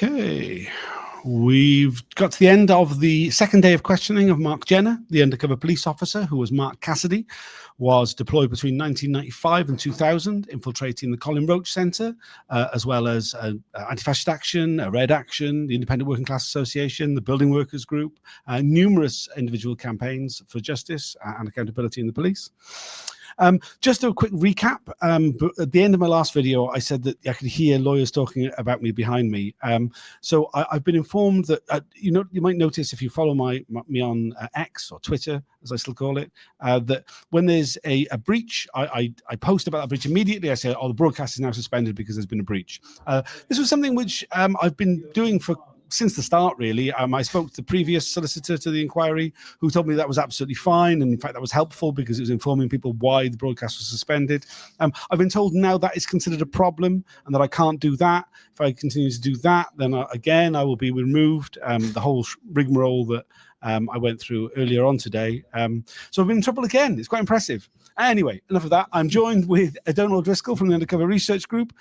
Okay, we've got to the end of the second day of questioning of Mark Jenner, the undercover police officer who was Mark Cassidy, was deployed between 1995 and 2000, infiltrating the Colin Roach Centre, as well as Anti-Fascist Action, Red Action, the Independent Working Class Association, the Building Workers Group, numerous individual campaigns for justice and accountability in the police. Just a quick recap. At the end of my last video, I said that I could hear lawyers talking about me behind me. So I've been informed that you might notice if you follow me on X or Twitter, as I still call it, that when there's a breach, I post about that breach immediately. I say, "Oh, the broadcast is now suspended because there's been a breach." This was something which I've been doing since the start, really. I spoke to the previous solicitor to the inquiry, who told me that was absolutely fine, and in fact that was helpful because it was informing people why the broadcast was suspended. I've been told now that is considered a problem and that I can't do that. If I continue to do that, then again I will be removed. The whole rigmarole that I went through earlier on today. So I've been in trouble again. It's quite impressive. Anyway, enough of that. I'm joined with Donald Driscoll from the Undercover Research Group.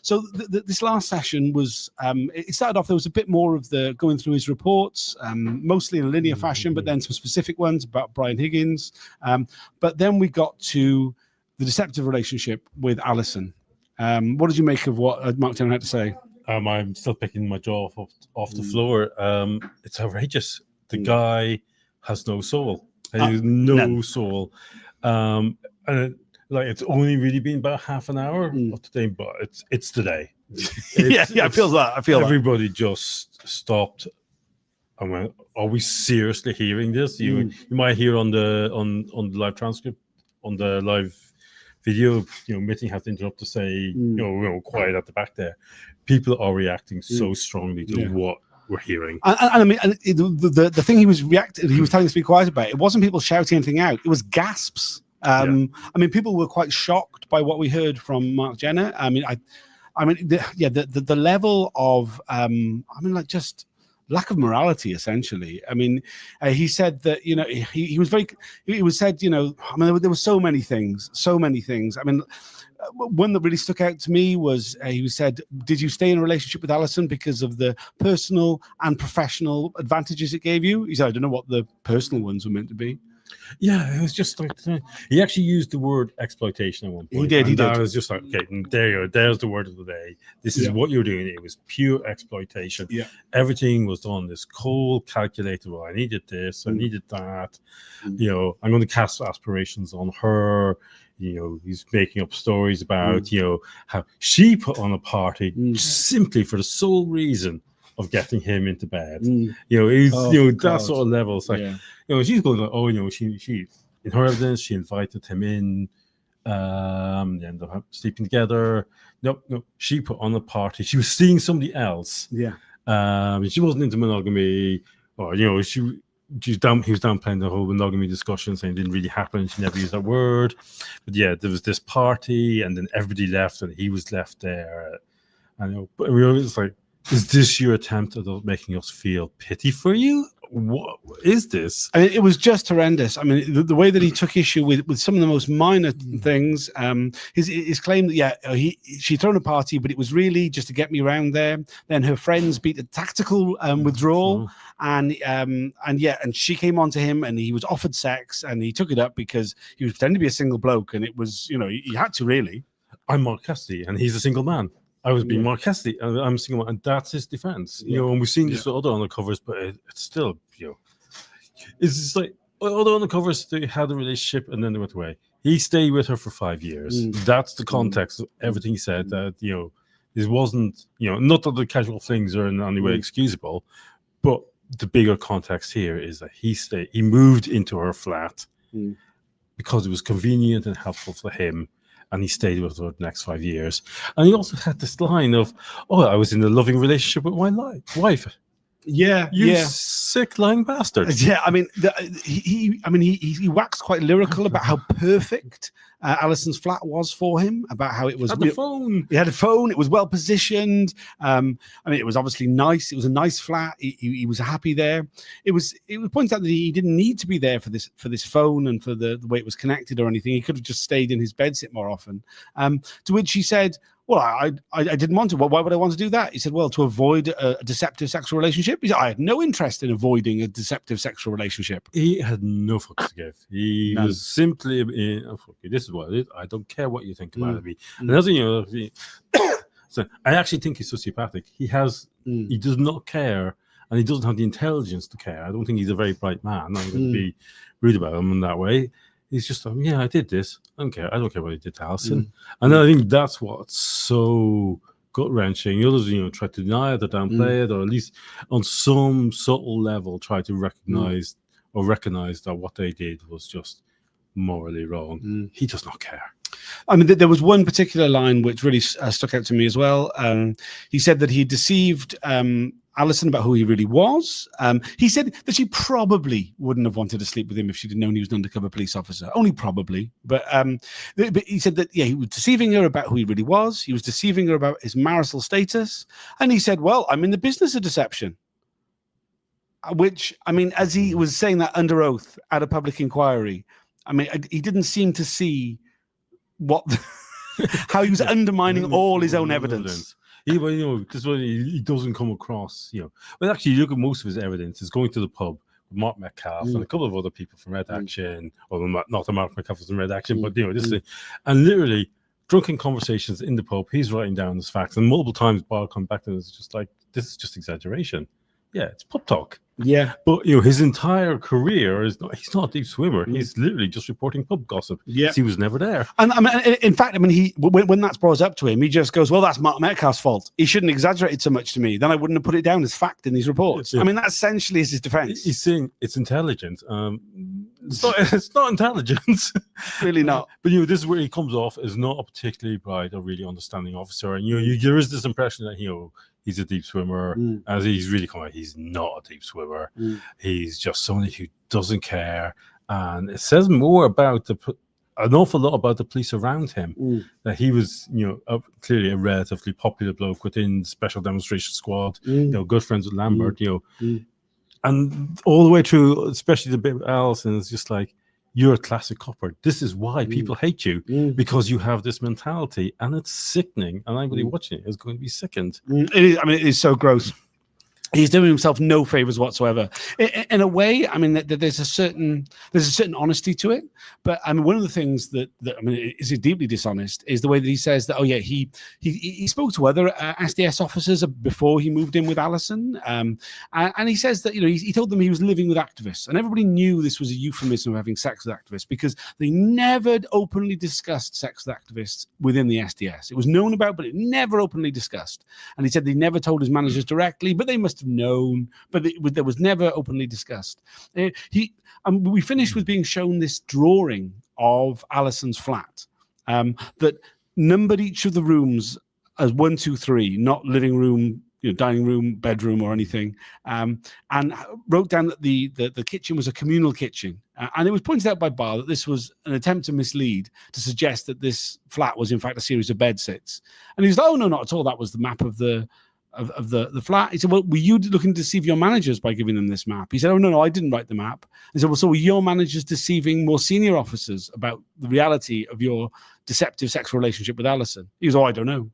So this last session was, it started off, there was a bit more of the going through his reports, mostly in a linear fashion, but then some specific ones about Brian Higgins. But then we got to the deceptive relationship with Alison. What did you make of what Mark Jenner had to say? I'm still picking my jaw off the floor. It's outrageous. The guy has no soul. He has no soul. And it's only really been about half an hour of today, but it's today. I feel that. Everybody just stopped and went, "Are we seriously hearing this?" You might hear on the live transcript, on the live video, Meeting has to interrupt to say, quiet at the back there. People are reacting so strongly to what we're hearing. And I mean, the thing he was telling us to be quiet about, it wasn't people shouting anything out, it was gasps. I mean, people were quite shocked by what we heard from Mark Jenner. The level of just lack of morality, essentially. I mean, he said that he was very. It was said, there were so many things. I mean, one that really stuck out to me was he said, "Did you stay in a relationship with Alison because of the personal and professional advantages it gave you?" He said, "I don't know what the personal ones were meant to be." Yeah, it was just like he actually used the word exploitation at one point. He did. I was just like, okay, there you go. There's the word of the day. This is what you're doing. It was pure exploitation. Yeah, everything was done this cold, calculated. Well, I needed this. I needed that. I'm going to cast aspirations on her. He's making up stories about how she put on a party simply for the sole reason of getting him into bed. That sort of level. It's like, she's going like, she in her evidence, she invited him in, they ended up sleeping together. No, she put on a party. She was seeing somebody else. Yeah. She wasn't into monogamy, or he was downplaying the whole monogamy discussion, saying it didn't really happen. She never used that word. But yeah, there was this party, and then everybody left, and he was left there. But we were just like, is this your attempt at making us feel pity for you? What is this? I mean, it was just horrendous. I mean, the way that he took issue with some of the most minor things. His claim that she'd thrown a party, but it was really just to get me around there. Then her friends beat a tactical withdrawal, and she came on to him, and he was offered sex, and he took it up because he was pretending to be a single bloke, and it was he had to really. I'm Mark Cassidy, and he's a single man. I was being Mark Cassidy, and I'm single, and that's his defense. And we've seen this with other undercovers, but it's still, it's just like other undercovers. They had a relationship, and then they went away. He stayed with her for 5 years. That's the context of everything he said. That this wasn't, not that the casual things are in any way excusable, but the bigger context here is that he moved into her flat because it was convenient and helpful for him. And he stayed with her the next 5 years. And he also had this line of, I was in a loving relationship with my wife. Yeah, you sick lying bastard. Yeah, I mean, he waxed quite lyrical about how perfect Alison's flat was for him, about how it was. Had the phone. He had a phone. It was well positioned. I mean, it was obviously nice. It was a nice flat. He was happy there. It was pointed out that he didn't need to be there for this phone and for the way it was connected or anything. He could have just stayed in his bedsit more often. To which he said, well, I didn't want to. Well, why would I want to do that? He said, well, to avoid a deceptive sexual relationship. He said, I had no interest in avoiding a deceptive sexual relationship. He had no fucks to give. He was simply, this is what it is. I don't care what you think about me. And that's, so I actually think he's sociopathic. He does not care, and he doesn't have the intelligence to care. I don't think he's a very bright man. I'm going to be rude about him in that way. He's just like, yeah, I did this. I don't care. I don't care what he did to Alison. And I think that's what's so gut-wrenching. The others, try to deny it or downplay it, or at least on some subtle level try to recognize that what they did was just morally wrong. He does not care. I mean, there was one particular line which really stuck out to me as well. He said that he deceived Alison about who he really was. He said that she probably wouldn't have wanted to sleep with him if she'd known he was an undercover police officer. Only probably. But he said that, he was deceiving her about who he really was. He was deceiving her about his marital status. And he said, well, I'm in the business of deception. Which, I mean, as he was saying that under oath at a public inquiry, I mean, he didn't seem to see how he was undermining all his own evidence. Even, this one, he doesn't come across, But actually, you look at most of his evidence is going to the pub with Mark Metcalf and a couple of other people from Red Action, or not the Mark Metcalf was from Red Action, but, this is, and literally, drunken conversations in the pub, he's writing down his facts, and multiple times Bob come back to him, it's just like, this is just exaggeration. Yeah, it's pub talk. Yeah, but his entire career he's not a deep swimmer. He's literally just reporting pub gossip. Yeah, he was never there. And I mean, in fact, when that's brought up to him, he just goes, "Well, that's Mark Metcalf's fault. He shouldn't exaggerate it so much to me. Then I wouldn't have put it down as fact in these reports." Yeah. I mean, that essentially is his defense. He's saying it's intelligent. It's not intelligence. Really not. But this is where he comes off as not a particularly bright or really understanding officer. And there is this impression that he's a deep swimmer, as he's really come out. He's not a deep swimmer. He's just somebody who doesn't care, and it says more about an awful lot about the police around him. That he was, clearly a relatively popular bloke within the Special Demonstration Squad. Good friends with Lambert. And all the way through, especially the bit with Alison, it's just like, you're a classic copper. This is why people hate you, because you have this mentality, and it's sickening. And anybody watching it is going to be sickened. It is. I mean, it is so gross. He's doing himself no favors whatsoever. In a way, I mean, there's a certain honesty to it. But I mean, one of the things that I mean is deeply dishonest is the way that he says that. Oh yeah, he spoke to other SDS officers before he moved in with Alison, and he says that he told them he was living with activists, and everybody knew this was a euphemism of having sex with activists because they never openly discussed sex with activists within the SDS. It was known about, but it never openly discussed. And he said they never told his managers directly, but they must have known, but there was never openly discussed. We finished with being shown this drawing of Alison's flat that numbered each of the rooms as 1, 2, 3, not living room, dining room, bedroom, or anything, and wrote down that the kitchen was a communal kitchen. And it was pointed out by Barr that this was an attempt to mislead, to suggest that this flat was in fact a series of bedsits. And he was like, "Oh no, not at all. That was the map of the flat." He said, "Well, were you looking to deceive your managers by giving them this map?" He said, "Oh no, I didn't write the map." He said, "Well, so were your managers deceiving more senior officers about the reality of your deceptive sexual relationship with Alison?" He goes, "Oh, I don't know."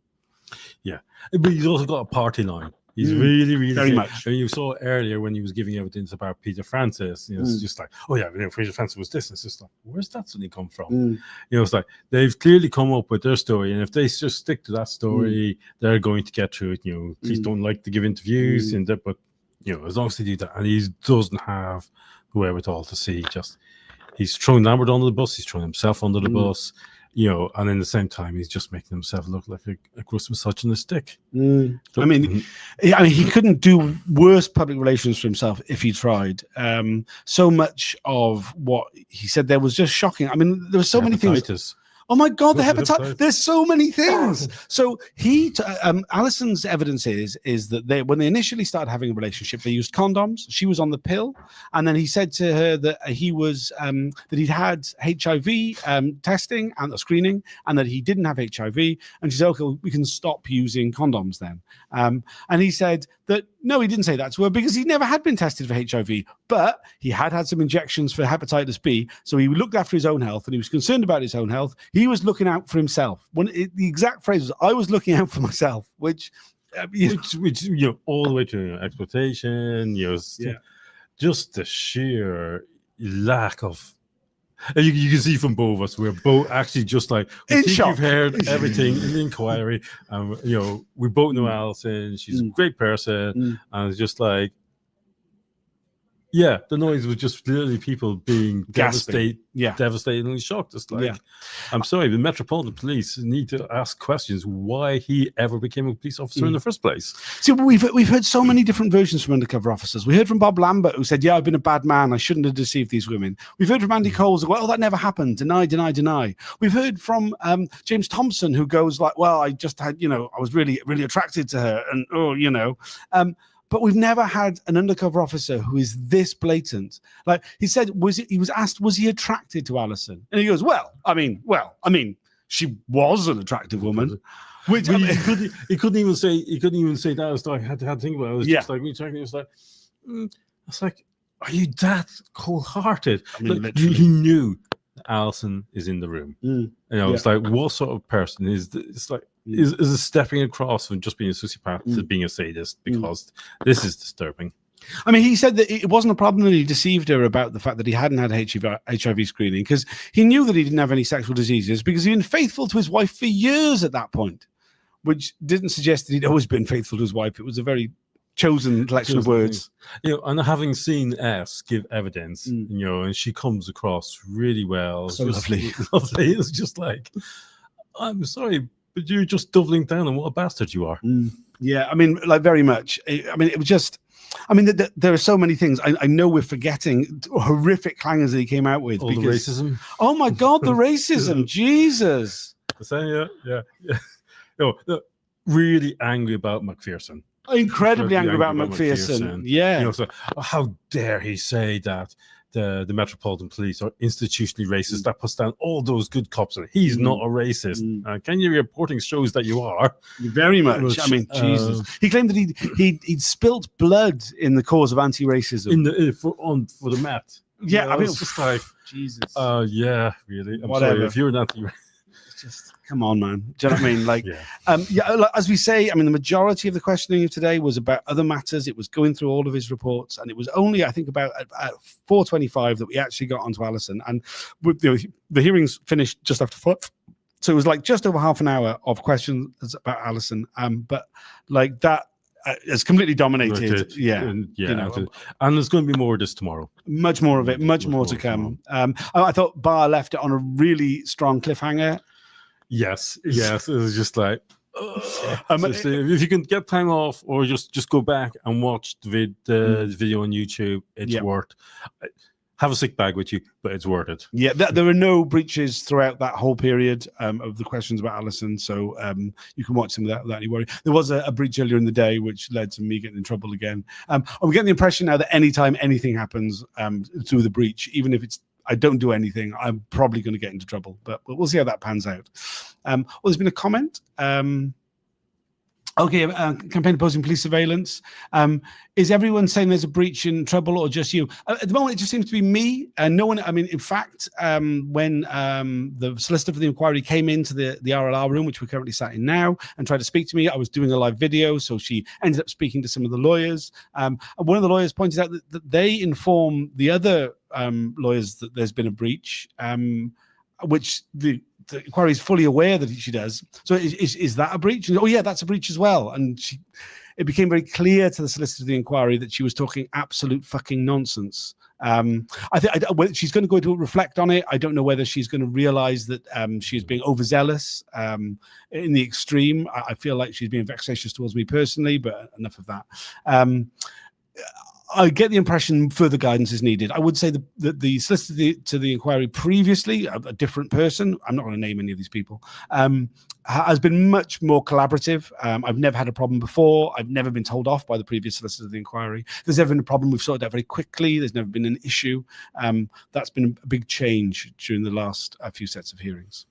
Yeah, but he's also got a party line. He's really, really very much. And you saw earlier when he was giving evidence about Peter Francis, it's just like, "Oh yeah, Peter Francis was this." And it's just like, where's that suddenly come from? It's like they've clearly come up with their story, and if they just stick to that story, they're going to get through it. Police don't like to give interviews, but as long as they do that, and he doesn't have the wherewithal to see. He's throwing Lambert under the bus, he's throwing himself under the bus. And in the same time, he's just making himself look like a gross misogynistic. I mean, he couldn't do worse public relations for himself if he tried. So much of what he said there was just shocking. I mean, there were so many things. Oh my God, the What's the hepatitis. hepatitis? There's so many things. So Alison's evidence is that when they initially started having a relationship, they used condoms. She was on the pill. And then he said to her that he was, that he'd had HIV testing and screening and that he didn't have HIV. And she said, okay, we can stop using condoms then. And he said that, no, he didn't say that to her because he never had been tested for HIV, but he had some injections for hepatitis B. So he looked after his own health and he was concerned about his own health. He was looking out for himself. The exact phrase was, I was looking out for myself, which all the way to exploitation, just the sheer lack of. And you can see from both of us, we're both actually just like, we in think shock. you've heard everything in the inquiry. We both know Alison. She's a great person. And it's just like, the noise was just literally people being devastatingly shocked. It's like, I'm sorry, the Metropolitan Police need to ask questions why he ever became a police officer in the first place. See, we've heard so many different versions from undercover officers. We heard from Bob Lambert, who said, I've been a bad man. I shouldn't have deceived these women. We've heard from Andy Coles, well, that never happened. Deny. We've heard from James Thompson, who goes like, well, I just had, I was really, really attracted to her. And, but we've never had an undercover officer who is this blatant. Like he said, he was asked, was he attracted to Alison? And he goes, well, I mean, she was an attractive woman. Which he couldn't even say that. It's like I had to think about it. It was just like me talking. It was like, it's like, are you that cold-hearted? I mean, like, he knew Alison is in the room. It's like, what sort of person is this? It's like, is it stepping across from just being a sociopath to being a sadist? Because this is disturbing. I mean, he said that it wasn't a problem that he deceived her about the fact that he hadn't had HIV screening because he knew that he didn't have any sexual diseases because he'd been faithful to his wife for years at that point, which didn't suggest that he'd always been faithful to his wife. It was a very chosen collection of words. And having seen S give evidence, and she comes across really well. So lovely. It's just like, I'm sorry, but you're just doubling down on what a bastard you are. Yeah, I mean, like very much. I mean, it was just. I mean, there are so many things. I know we're forgetting horrific clangers that he came out with. The racism. Oh my God, the racism! Jesus. Yeah. Really angry about McPherson. Incredibly angry about McPherson. Yeah. So, how dare he say that the Metropolitan Police are institutionally racist? That puts down all those good cops. And he's not a racist. Your reporting shows that you are. Very much. I mean, Jesus. He claimed that he'd spilt blood in the cause of anti-racism for the Met. Yeah, I mean, it's just like Jesus. Yeah, really. I'm Whatever. sorry if you're not. Just come on, man. Do you know what I mean? Like, like, as we say, I mean, the majority of the questioning of today was about other matters. It was going through all of his reports, and it was only, I think, about at 4:25 that we actually got onto Alison. And the hearings finished just after 4. So it was like just over half an hour of questions about Alison. But like that has completely dominated. And there's going to be more of this tomorrow. Much more of it. Much more to come. I thought Barr left it on a really strong cliffhanger. Yes, it was just like, if you can get time off, or just go back and watch the video on YouTube, it's worth. Have a sick bag with you, but it's worth it. Yeah, there were no breaches throughout that whole period of the questions about Alison, so you can watch them without any worry. There was a breach earlier in the day, which led to me getting in trouble again. I'm getting the impression now that anytime anything happens through the breach, even if I don't do anything, I'm probably going to get into trouble, but we'll see how that pans out. There's been a comment. Campaign opposing police surveillance. Is everyone saying there's a breach in trouble, or just you? At the moment, it just seems to be me. And no one, I mean, in fact, when the solicitor for the inquiry came into the RLR room, which we're currently sat in now, and tried to speak to me, I was doing a live video. So she ended up speaking to some of the lawyers. And one of the lawyers pointed out that they inform the other lawyers that there's been a breach, which the inquiry is fully aware that she does. So is that a breach? And, that's a breach as well. And it became very clear to the solicitor of the inquiry that she was talking absolute fucking nonsense. I think she's going to go to reflect on it. I don't know whether she's going to realize that she's being overzealous in the extreme. I feel like she's being vexatious towards me personally, but enough of that. I get the impression further guidance is needed. I would say the solicitor to the inquiry previously, a different person, I'm not going to name any of these people, has been much more collaborative. I've never had a problem before. I've never been told off by the previous solicitor of the inquiry. There's never been a problem. We've sorted out very quickly. There's never been an issue. That's been a big change during the last few sets of hearings.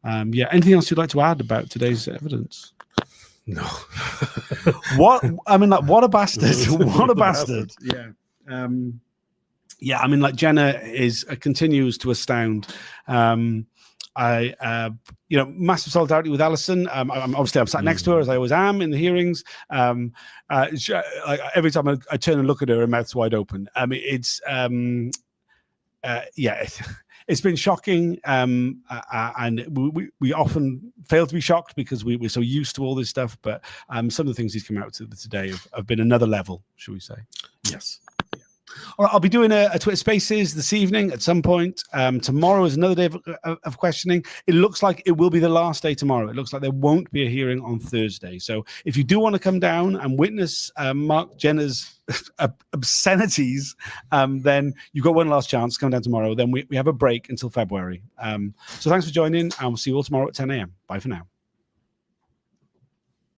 Yeah. Anything else you'd like to add about today's evidence? No. What I mean, like, what a bastard! What a bastard! Yeah, yeah. I mean, like, Jenna continues to astound. Massive solidarity with Alison. I'm sat next to her, as I always am in the hearings. Every time I turn and look at her, her mouth's wide open. I mean, it's been shocking, and we often fail to be shocked because we're so used to all this stuff. But some of the things he's come out with today have been another level, should we say? Yes. All right, I'll be doing a Twitter Spaces this evening at some point. Tomorrow is another day of questioning. It looks like it will be the last day tomorrow. It looks like there won't be a hearing on Thursday. So if you do want to come down and witness Mark Jenner's obscenities, then you've got one last chance. Come down tomorrow. Then we have a break until February. So thanks for joining, and we'll see you all tomorrow at 10 a.m. Bye for now.